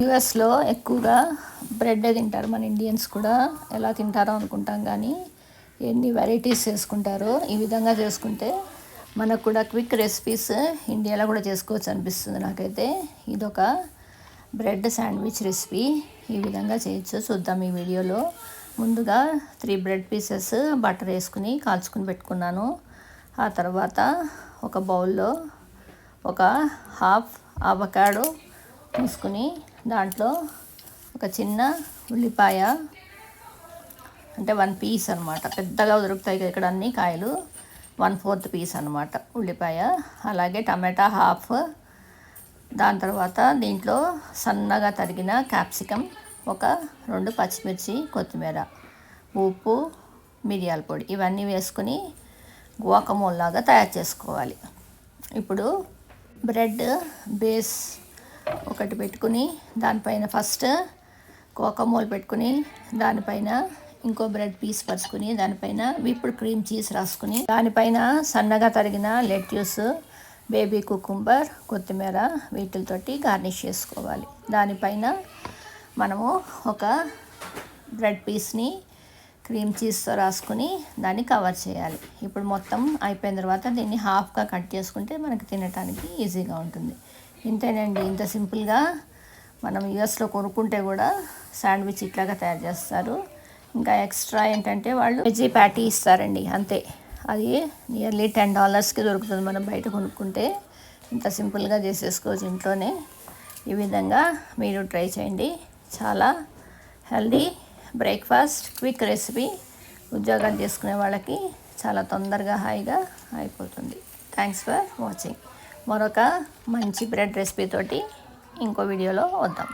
యూఎస్లో ఎక్కువగా బ్రెడ్డే తింటారు. మన ఇండియన్స్ కూడా ఎలా తింటారో అనుకుంటాం, కానీ ఎన్ని వెరైటీస్ చేసుకుంటారో. ఈ విధంగా చేసుకుంటే మనకు కూడా క్విక్ రెసిపీస్ ఇండియాలో కూడా చేసుకోవచ్చు అనిపిస్తుంది నాకైతే. ఇదొక బ్రెడ్ శాండ్విచ్ రెసిపీ. ఈ విధంగా చేయొచ్చు, చూద్దాం ఈ వీడియోలో. ముందుగా 3 బ్రెడ్ పీసెస్ బటర్ వేసుకుని కాల్చుకుని పెట్టుకున్నాను. ఆ తర్వాత ఒక బౌల్లో ఒక హాఫ్ అవకాడో తీసుకుని దాంట్లో ఒక చిన్న ఉల్లిపాయ, అంటే 1 పీస్ అనమాట, పెద్దగా దొరుకుతాయి ఇక్కడ అన్ని కాయలు, 1/4 పీస్ అనమాట ఉల్లిపాయ. అలాగే టమాటా హాఫ్. దాని తర్వాత దీంట్లో సన్నగా తరిగిన క్యాప్సికమ్, ఒక 2 పచ్చిమిర్చి, కొత్తిమీర, ఉప్పు, మిరియాల పొడి, ఇవన్నీ వేసుకుని గువాకమోల్ లాగా తయారు చేసుకోవాలి. ఇప్పుడు బ్రెడ్ బేస్ ఒకటి పెట్టుకుని దానిపైన ఫస్ట్ గువాకమోల్ పెట్టుకుని దానిపైన ఇంకో బ్రెడ్ పీస్ పరుచుకుని దానిపైన విప్డ్ క్రీమ్ చీజ్ రాసుకుని దానిపైన సన్నగా తరిగిన లెట్యూస్, బేబీ కుకుంబర్, కొత్తిమీర వీటితోటి గార్నిష్ చేసుకోవాలి. దానిపైన మనము ఒక బ్రెడ్ పీస్ని క్రీమ్ చీజ్తో రాసుకుని దాన్ని కవర్ చేయాలి. ఇప్పుడు మొత్తం అయిపోయిన తర్వాత దీన్ని హాఫ్గా కట్ చేసుకుంటే మనకి తినడానికి ఈజీగా ఉంటుంది. ఇంతేనండి, ఇంత సింపుల్గా మనం యూఎస్లో కొనుక్కుంటే కూడా శాండ్విచ్ ఇట్లాగా తయారు చేస్తారు. ఇంకా ఎక్స్ట్రా ఏంటంటే వాళ్ళు వెజీ ప్యాటీ ఇస్తారండి, అంతే. అది నియర్లీ $10కి దొరుకుతుంది మనం బయట కొనుక్కుంటే. ఇంత సింపుల్గా చేసేసుకోవచ్చు ఇంట్లోనే. ఈ విధంగా మీరు ట్రై చేయండి. చాలా హెల్దీ బ్రేక్ఫాస్ట్, క్విక్ రెసిపీ. ఉద్యోగాలు చేసుకునే వాళ్ళకి చాలా తొందరగా హాయిగా అయిపోతుంది. Thanks for watching. మరొక మంచి బ్రెడ్ రెసిపీ తోటి ఇంకో వీడియోలో వద్దాం.